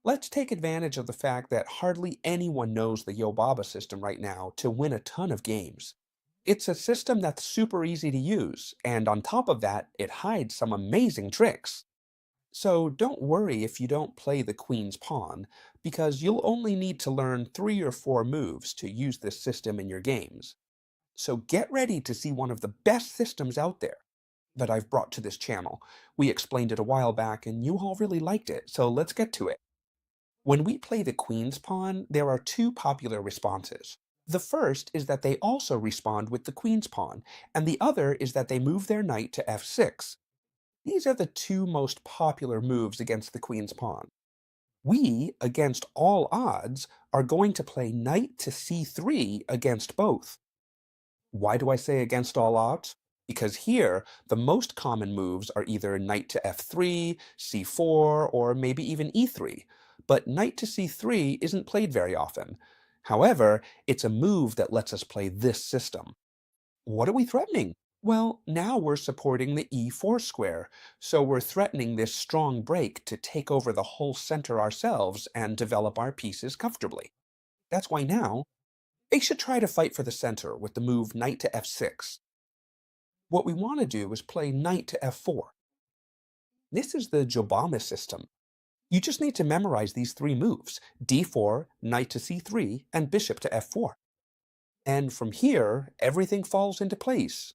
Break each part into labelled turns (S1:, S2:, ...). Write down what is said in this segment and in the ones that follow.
S1: Let's take advantage of the fact that hardly anyone knows the Yobaba system right now to win a ton of games. It's a system that's super easy to use, and on top of that, it hides some amazing tricks. So don't worry if you don't play the queen's pawn, because you'll only need to learn 3 or 4 moves to use this system in your games. So get ready to see one of the best systems out there that I've brought to this channel. We explained it a while back and you all really liked it, so let's get to it. When we play the queen's pawn, there are 2 popular responses. The first is that they also respond with the queen's pawn, and the other is that they move their knight to f6. These are the 2 most popular moves against the queen's pawn. We, against all odds, are going to play knight to c3 against both. Why do I say against all odds? Because here, the most common moves are either knight to f3, c4, or maybe even e3, but knight to c3 isn't played very often. However, it's a move that lets us play this system. What are we threatening? Well, now we're supporting the e4 square, so we're threatening this strong break to take over the whole center ourselves and develop our pieces comfortably. That's why now, they should try to fight for the center with the move knight to f6. What we want to do is play knight to f4. This is the Jobama system. You just need to memorize these 3 moves, d4, knight to c3, and bishop to f4. And from here, everything falls into place.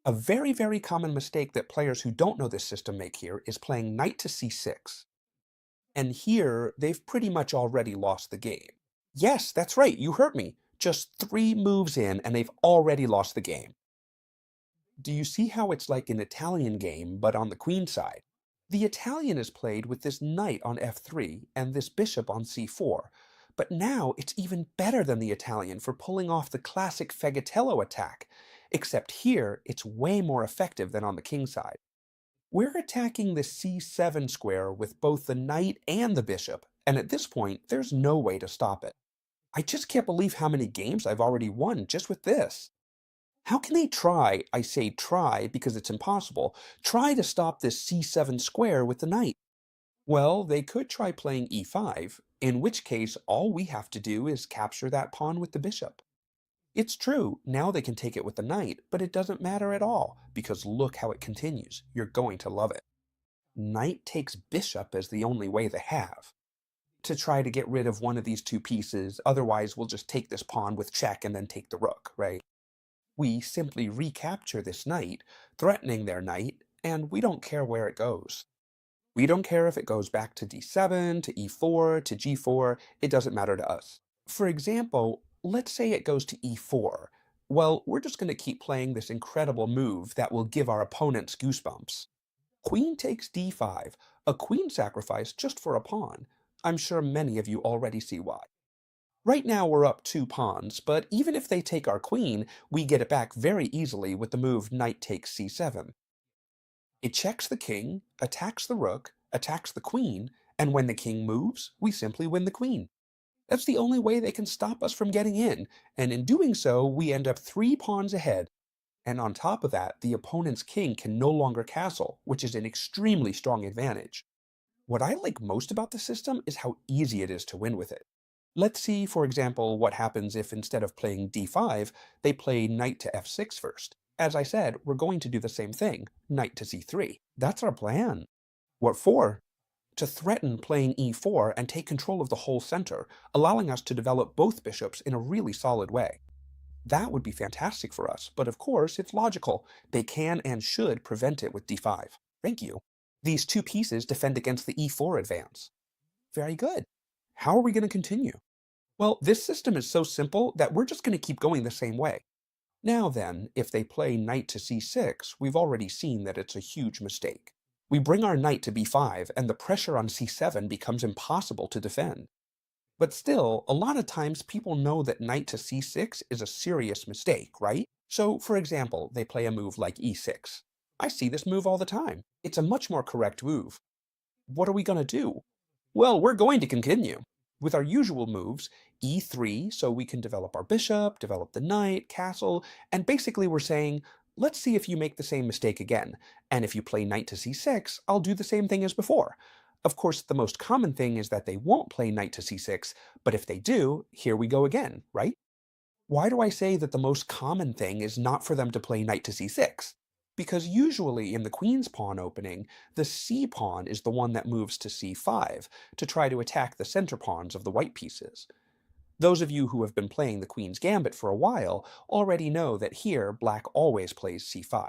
S1: A very, very common mistake that players who don't know this system make here is playing knight to c6. And here, they've pretty much already lost the game. Yes, that's right, you heard me. Just 3 moves in and they've already lost the game. Do you see how it's like an Italian game, but on the queen side? The Italian is played with this knight on f3 and this bishop on c4, but now it's even better than the Italian for pulling off the classic Fegatello attack, except here it's way more effective than on the king side. We're attacking the c7 square with both the knight and the bishop, and at this point, there's no way to stop it. I just can't believe how many games I've already won just with this. How can they try, I say try because it's impossible, try to stop this c7 square with the knight? Well, they could try playing e5, in which case all we have to do is capture that pawn with the bishop. It's true, now they can take it with the knight, but it doesn't matter at all, because look how it continues. You're going to love it. Knight takes bishop as the only way they have. To try to get rid of one of these 2 pieces, otherwise we'll just take this pawn with check and then take the rook, right? We simply recapture this knight, threatening their knight, and we don't care where it goes. We don't care if it goes back to d7, to e4, to g4, it doesn't matter to us. For example, let's say it goes to e4. Well, we're just going to keep playing this incredible move that will give our opponents goosebumps. Queen takes d5, a queen sacrifice just for a pawn. I'm sure many of you already see why. Right now we're up 2 pawns, but even if they take our queen, we get it back very easily with the move knight takes c7. It checks the king, attacks the rook, attacks the queen, and when the king moves, we simply win the queen. That's the only way they can stop us from getting in, and in doing so, we end up 3 pawns ahead. And on top of that, the opponent's king can no longer castle, which is an extremely strong advantage. What I like most about the system is how easy it is to win with it. Let's see, for example, what happens if instead of playing d5, they play knight to f6 first. As I said, we're going to do the same thing, knight to c3. That's our plan. What for? To threaten playing e4 and take control of the whole center, allowing us to develop both bishops in a really solid way. That would be fantastic for us, but of course, it's logical. They can and should prevent it with d5. Thank you. These 2 pieces defend against the e4 advance. Very good. How are we going to continue? Well, this system is so simple that we're just going to keep going the same way. Now then, if they play knight to c6, we've already seen that it's a huge mistake. We bring our knight to b5, and the pressure on c7 becomes impossible to defend. But still, a lot of times people know that knight to c6 is a serious mistake, right? So, for example, they play a move like e6. I see this move all the time. It's a much more correct move. What are we going to do? Well, we're going to continue. With our usual moves, e3, so we can develop our bishop, develop the knight, castle, and basically we're saying, let's see if you make the same mistake again, and if you play knight to c6, I'll do the same thing as before. Of course, the most common thing is that they won't play knight to c6, but if they do, here we go again, right? Why do I say that the most common thing is not for them to play knight to c6? Because usually in the queen's pawn opening, the c pawn is the one that moves to c5 to try to attack the center pawns of the white pieces. Those of you who have been playing the queen's gambit for a while already know that here black always plays c5.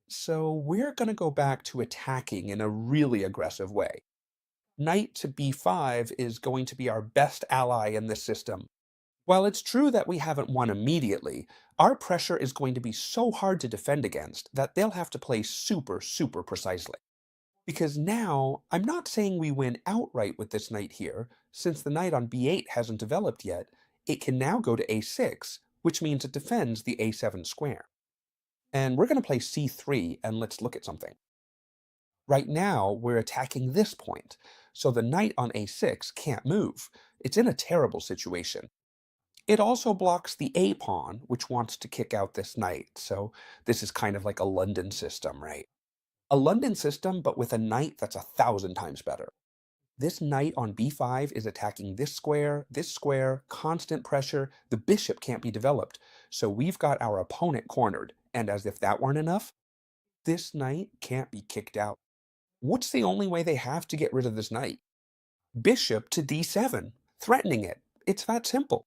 S1: So we're going to go back to attacking in a really aggressive way. Knight to b5 is going to be our best ally in this system. While it's true that we haven't won immediately, our pressure is going to be so hard to defend against that they'll have to play super, super precisely. Because now, I'm not saying we win outright with this knight here, since the knight on b8 hasn't developed yet, it can now go to a6, which means it defends the a7 square. And we're going to play c3, and let's look at something. Right now, we're attacking this point, so the knight on a6 can't move. It's in a terrible situation. It also blocks the A pawn, which wants to kick out this knight, so this is kind of like a London system, right? A London system, but with a knight that's 1,000 times better. This knight on b5 is attacking this square, constant pressure, the bishop can't be developed, so we've got our opponent cornered, and as if that weren't enough, this knight can't be kicked out. What's the only way they have to get rid of this knight? Bishop to d7, threatening it. It's that simple.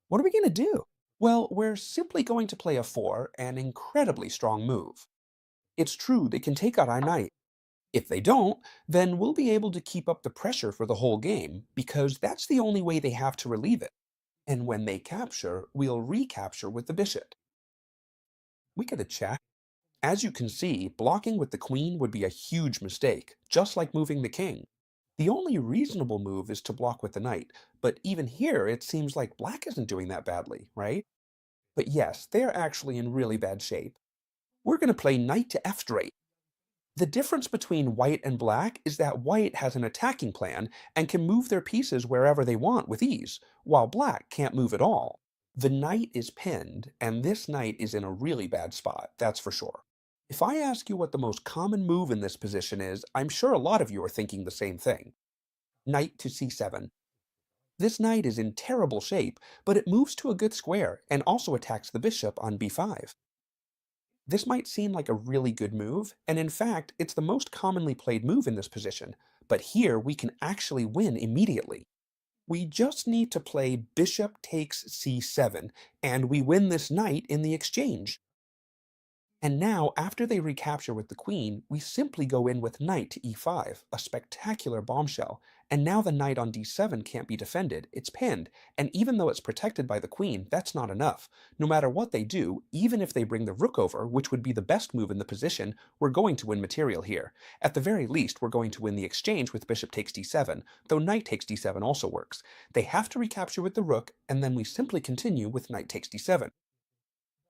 S1: What are we going to do? Well, we're simply going to play a 4, an incredibly strong move. It's true, they can take out our knight. If they don't, then we'll be able to keep up the pressure for the whole game, because that's the only way they have to relieve it. And when they capture, we'll recapture with the bishop. We get a check. As you can see, blocking with the queen would be a huge mistake, just like moving the king. The only reasonable move is to block with the knight, but even here it seems like black isn't doing that badly, right? But yes, they're actually in really bad shape. We're going to play knight to f8. The difference between white and black is that white has an attacking plan and can move their pieces wherever they want with ease, while black can't move at all. The knight is pinned, and this knight is in a really bad spot, that's for sure. If I ask you what the most common move in this position is, I'm sure a lot of you are thinking the same thing. Knight to c7. This knight is in terrible shape, but it moves to a good square and also attacks the bishop on b5. This might seem like a really good move, and in fact, it's the most commonly played move in this position, but here we can actually win immediately. We just need to play bishop takes c7, and we win this knight in the exchange. And now, after they recapture with the queen, we simply go in with knight to e5, a spectacular bombshell, and now the knight on d7 can't be defended, it's pinned, and even though it's protected by the queen, that's not enough. No matter what they do, even if they bring the rook over, which would be the best move in the position, we're going to win material here. At the very least, we're going to win the exchange with bishop takes d7, though knight takes d7 also works. They have to recapture with the rook, and then we simply continue with knight takes d7.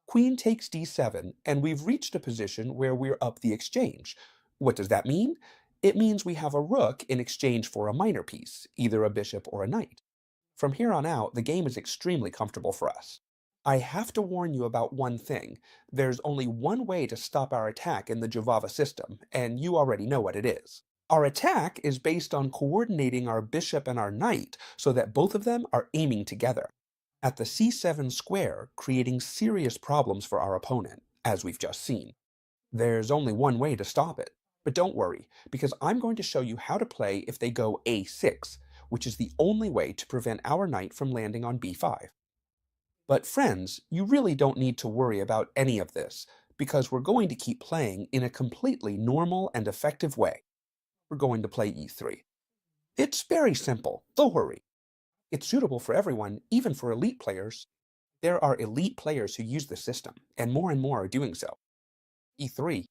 S1: Queen takes d7, and we've reached a position where we're up the exchange. What does that mean? It means we have a rook in exchange for a minor piece, either a bishop or a knight. From here on out, the game is extremely comfortable for us. I have to warn you about one thing. There's only one way to stop our attack in the Jovava system, and you already know what it is. Our attack is based on coordinating our bishop and our knight so that both of them are aiming together at the c7 square, creating serious problems for our opponent, as we've just seen. There's only one way to stop it. But don't worry, because I'm going to show you how to play if they go a6, which is the only way to prevent our knight from landing on b5. But friends, you really don't need to worry about any of this, because we're going to keep playing in a completely normal and effective way. We're going to play e3. It's very simple, don't worry. It's suitable for everyone, even for elite players. There are elite players who use the system, and more are doing so. E3.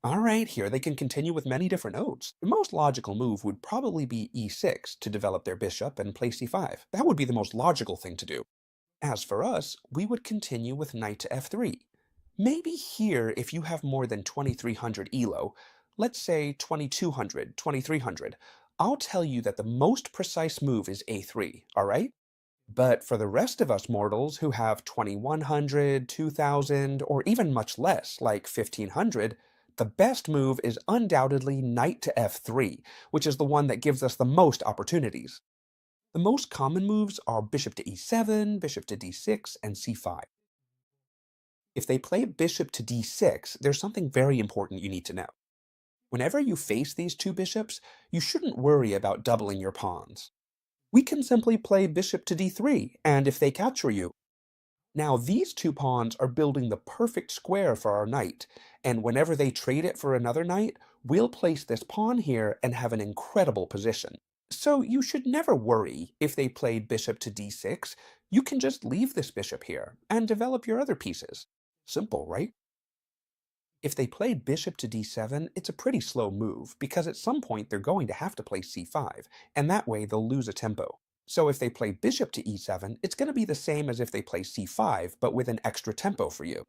S1: Alright, here they can continue with many different nodes. The most logical move would probably be e6 to develop their bishop and play c5. That would be the most logical thing to do. As for us, we would continue with knight to f3. Maybe here, if you have more than 2300 elo, let's say 2200, 2300, I'll tell you that the most precise move is a3, alright? But for the rest of us mortals who have 2100, 2000, or even much less, like 1500, The best move is undoubtedly knight to f3, which is the one that gives us the most opportunities. The most common moves are bishop to e7, bishop to d6, and c5. If they play bishop to d6, there's something very important you need to know. Whenever you face these two bishops, you shouldn't worry about doubling your pawns. We can simply play bishop to d3, and if they capture you, now these two pawns are building the perfect square for our knight, and whenever they trade it for another knight, we'll place this pawn here and have an incredible position. So you should never worry if they played bishop to d6. You can just leave this bishop here and develop your other pieces. Simple, right? If they played bishop to d7, it's a pretty slow move, because at some point they're going to have to play c5, and that way they'll lose a tempo. So if they play bishop to e7, it's going to be the same as if they play c5, but with an extra tempo for you.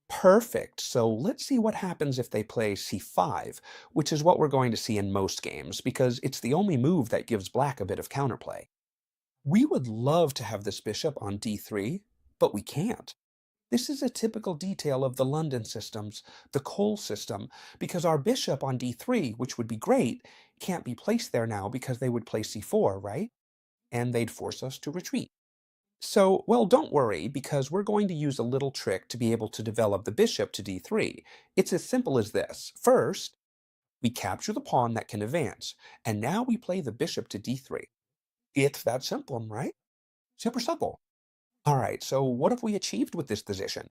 S1: Perfect. So let's see what happens if they play c5, which is what we're going to see in most games, because it's the only move that gives black a bit of counterplay. We would love to have this bishop on d3, but we can't. This is a typical detail of the London systems, the Cole system, because our bishop on d3, which would be great, can't be placed there now because they would play c4, right? And they'd force us to retreat. So, well, don't worry, because we're going to use a little trick to be able to develop the bishop to d3. It's as simple as this. First, we capture the pawn that can advance, and now we play the bishop to d3. It's that simple, right? Super simple. All right, so what have we achieved with this position?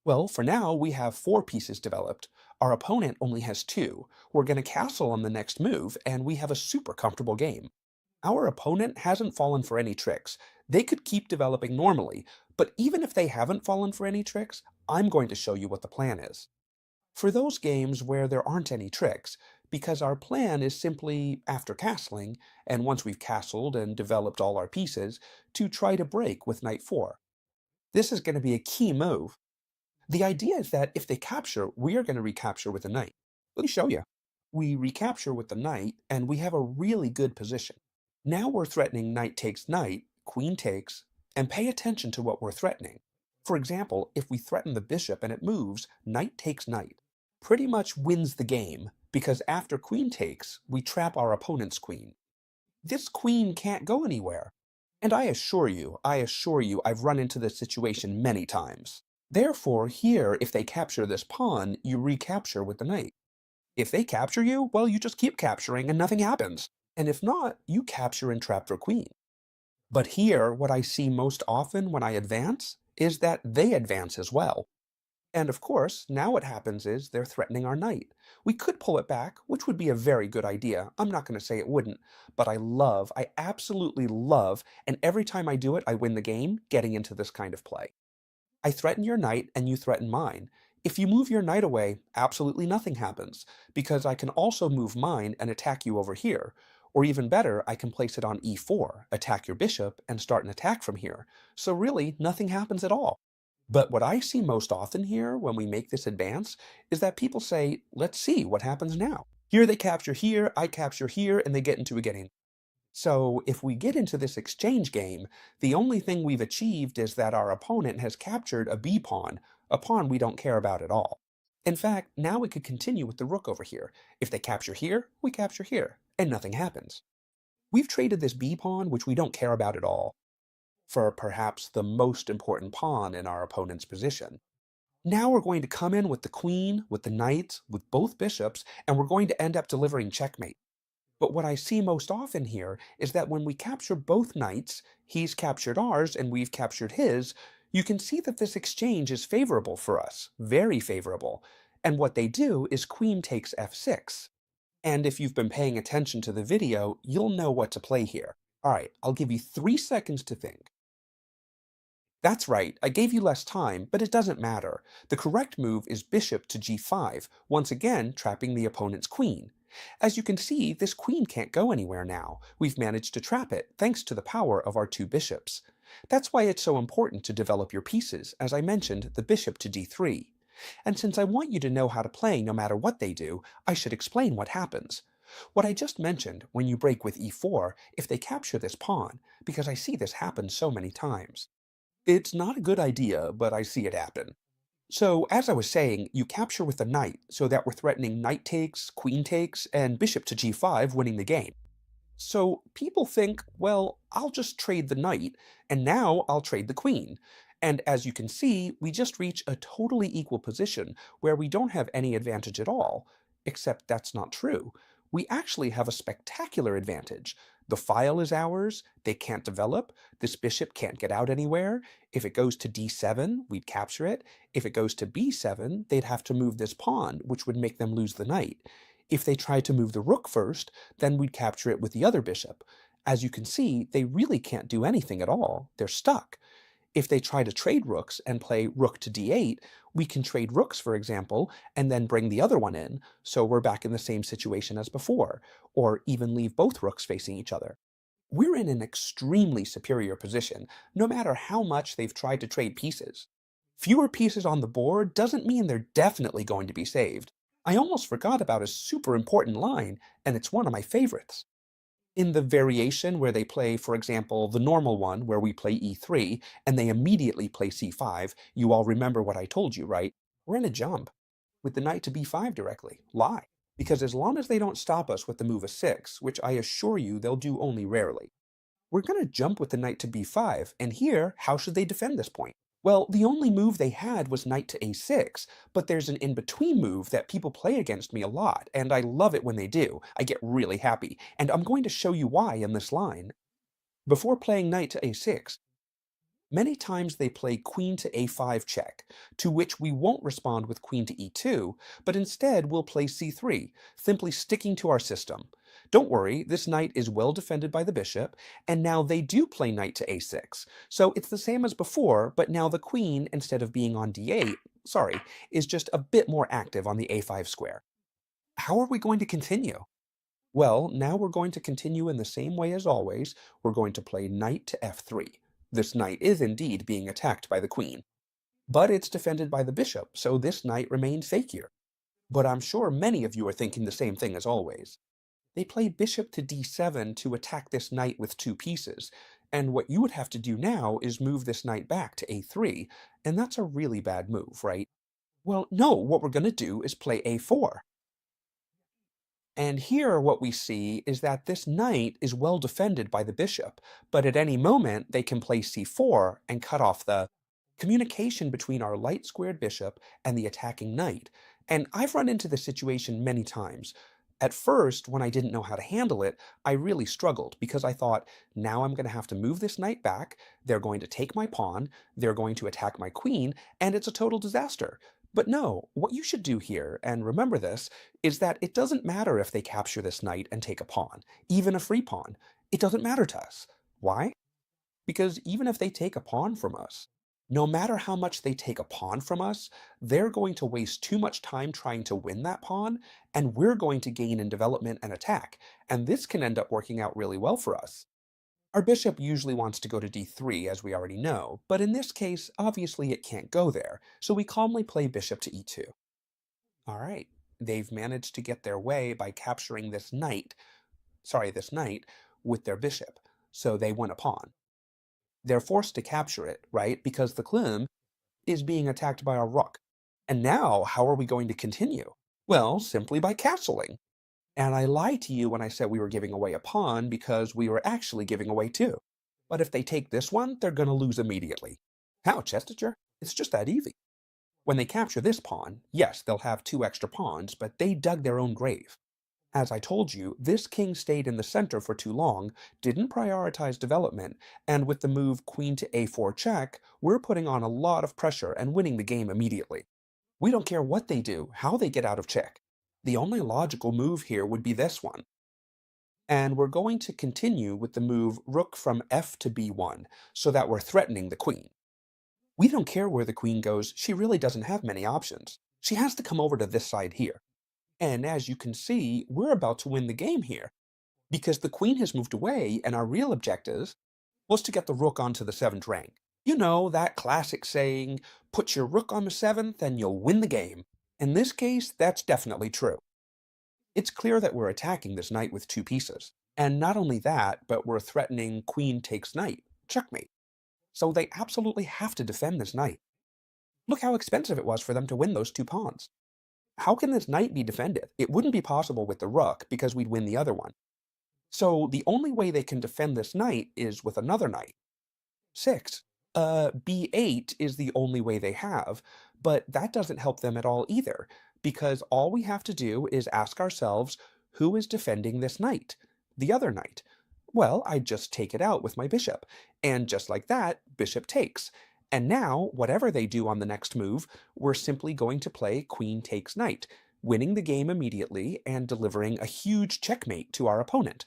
S1: Well, for now, we have 4 pieces developed. Our opponent only has 2. We're going to castle on the next move, and we have a super comfortable game. Our opponent hasn't fallen for any tricks. They could keep developing normally, but even if they haven't fallen for any tricks, I'm going to show you what the plan is. For those games where there aren't any tricks, because our plan is simply, after castling, and once we've castled and developed all our pieces, to try to break with knight 4. This is going to be a key move. The idea is that if they capture, we are going to recapture with the knight. Let me show you. We recapture with the knight, and we have a really good position. Now we're threatening knight takes knight, queen takes, and pay attention to what we're threatening. For example, if we threaten the bishop and it moves, knight takes knight. Pretty much wins the game, because after queen takes, we trap our opponent's queen. This queen can't go anywhere. And I assure you, I've run into this situation many times. Therefore, here, if they capture this pawn, you recapture with the knight. If they capture you, well, you just keep capturing and nothing happens. And if not, you capture and trap their queen. But here, what I see most often when I advance is that they advance as well. And of course, now what happens is they're threatening our knight. We could pull it back, which would be a very good idea. I'm not going to say it wouldn't, but I absolutely love, and every time I do it, I win the game, getting into this kind of play. I threaten your knight and you threaten mine. If you move your knight away, absolutely nothing happens, because I can also move mine and attack you over here. Or even better, I can place it on e4, attack your bishop, and start an attack from here. So really, nothing happens at all. But what I see most often here when we make this advance is that people say, let's see what happens now. Here they capture here, I capture here, and they get into a game. So if we get into this exchange game, the only thing we've achieved is that our opponent has captured a b pawn, a pawn we don't care about at all. In fact, now we could continue with the rook over here. If they capture here, we capture here, and nothing happens. We've traded this b pawn, which we don't care about at all, for perhaps the most important pawn in our opponent's position. Now we're going to come in with the queen, with the knight, with both bishops, and we're going to end up delivering checkmate. But what I see most often here is that when we capture both knights, he's captured ours and we've captured his, you can see that this exchange is favorable for us, very favorable. And what they do is queen takes f6. And if you've been paying attention to the video, you'll know what to play here. All right, I'll give you 3 seconds to think. That's right, I gave you less time, but it doesn't matter. The correct move is bishop to g5, once again trapping the opponent's queen. As you can see, this queen can't go anywhere now. We've managed to trap it, thanks to the power of our 2 bishops. That's why it's so important to develop your pieces, as I mentioned, the bishop to d3. And since I want you to know how to play no matter what they do, I should explain what happens. What I just mentioned, when you break with e4, if they capture this pawn, because I see this happen so many times. It's not a good idea, but I see it happen. So, as I was saying, you capture with the knight so that we're threatening knight takes, queen takes, and bishop to g5, winning the game. So people think, well, I'll just trade the knight, and now I'll trade the queen. And as you can see, we just reach a totally equal position where we don't have any advantage at all. Except that's not true. We actually have a spectacular advantage. The file is ours, they can't develop, this bishop can't get out anywhere. If it goes to d7, we'd capture it. If it goes to b7, they'd have to move this pawn, which would make them lose the knight. If they tried to move the rook first, then we'd capture it with the other bishop. As you can see, they really can't do anything at all. They're stuck. If they try to trade rooks and play rook to d8, we can trade rooks, for example, and then bring the other one in, so we're back in the same situation as before, or even leave both rooks facing each other. We're in an extremely superior position, no matter how much they've tried to trade pieces. Fewer pieces on the board doesn't mean they're definitely going to be saved. I almost forgot about a super important line, and it's one of my favorites. In the variation where they play, for example, the normal one where we play e3 and they immediately play c5, you all remember what I told you, right? We're in a jump with the knight to b5 directly. Why? Because as long as they don't stop us with the move of 6, which I assure you they'll do only rarely, we're going to jump with the knight to b5, and here, how should they defend this point? Well, the only move they had was knight to a6, but there's an in-between move that people play against me a lot, and I love it when they do. I get really happy, and I'm going to show you why in this line. Before playing knight to a6, many times they play queen to a5 check, to which we won't respond with queen to e2, but instead we'll play c3, simply sticking to our system. Don't worry, this knight is well defended by the bishop, and now they do play knight to a6. So it's the same as before, but now the queen, instead of being on d8, is just a bit more active on the a5 square. How are we going to continue? Well, now we're going to continue in the same way as always. We're going to play knight to f3. This knight is indeed being attacked by the queen, but it's defended by the bishop, so this knight remains fake here. But I'm sure many of you are thinking the same thing as always. They play bishop to d7 to attack this knight with two pieces, and what you would have to do now is move this knight back to a3, and that's a really bad move, right? Well, no, what we're going to do is play a4. And here what we see is that this knight is well defended by the bishop, but at any moment they can play c4 and cut off the communication between our light squared bishop and the attacking knight. And I've run into this situation many times. At first, when I didn't know how to handle it, I really struggled because I thought, now I'm going to have to move this knight back, they're going to take my pawn, they're going to attack my queen, and it's a total disaster. But no, what you should do here, and remember this, is that it doesn't matter if they capture this knight and take a pawn, even a free pawn. It doesn't matter to us. Why? Because even if they take a pawn from us, no matter how much they take a pawn from us, they're going to waste too much time trying to win that pawn, and we're going to gain in development and attack, and this can end up working out really well for us. Our bishop usually wants to go to d3, as we already know, but in this case, obviously it can't go there, so we calmly play bishop to e2. Alright, they've managed to get their way by capturing this knight, with their bishop, so they win a pawn. They're forced to capture it, right? Because the Klim is being attacked by our rook. And now, how are we going to continue? Well, simply by castling. And I lied to you when I said we were giving away a pawn because we were actually giving away two. But if they take this one, they're going to lose immediately. How, Chestager? It's just that easy. When they capture this pawn, yes, they'll have two extra pawns, but they dug their own grave. As I told you, this king stayed in the center for too long, didn't prioritize development, and with the move queen to a4 check, we're putting on a lot of pressure and winning the game immediately. We don't care what they do, how they get out of check. The only logical move here would be this one. And we're going to continue with the move rook from f to b1, so that we're threatening the queen. We don't care where the queen goes, she really doesn't have many options. She has to come over to this side here. And as you can see, we're about to win the game here, because the queen has moved away and our real objective was to get the rook onto the 7th rank. You know, that classic saying, put your rook on the 7th and you'll win the game. In this case, that's definitely true. It's clear that we're attacking this knight with two pieces. And not only that, but we're threatening queen takes knight, checkmate. So they absolutely have to defend this knight. Look how expensive it was for them to win those 2 pawns. How can this knight be defended? It wouldn't be possible with the rook because we'd win the other one. So the only way they can defend this knight is with another knight. 6. B8 is the only way they have, but that doesn't help them at all either, because all we have to do is ask ourselves, who is defending this knight? The other knight. Well, I just take it out with my bishop, and just like that, bishop takes. And now, whatever they do on the next move, we're simply going to play queen takes knight, winning the game immediately and delivering a huge checkmate to our opponent.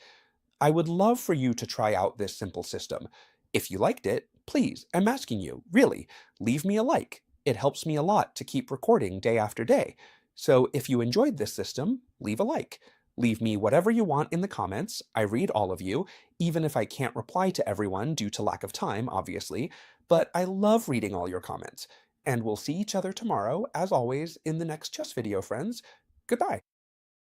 S1: I would love for you to try out this simple system. If you liked it, please, I'm asking you, really, leave me a like. It helps me a lot to keep recording day after day. So if you enjoyed this system, leave a like. Leave me whatever you want in the comments. I read all of you, even if I can't reply to everyone due to lack of time, obviously. But I love reading all your comments. And we'll see each other tomorrow, as always, in the next chess video, friends. Goodbye.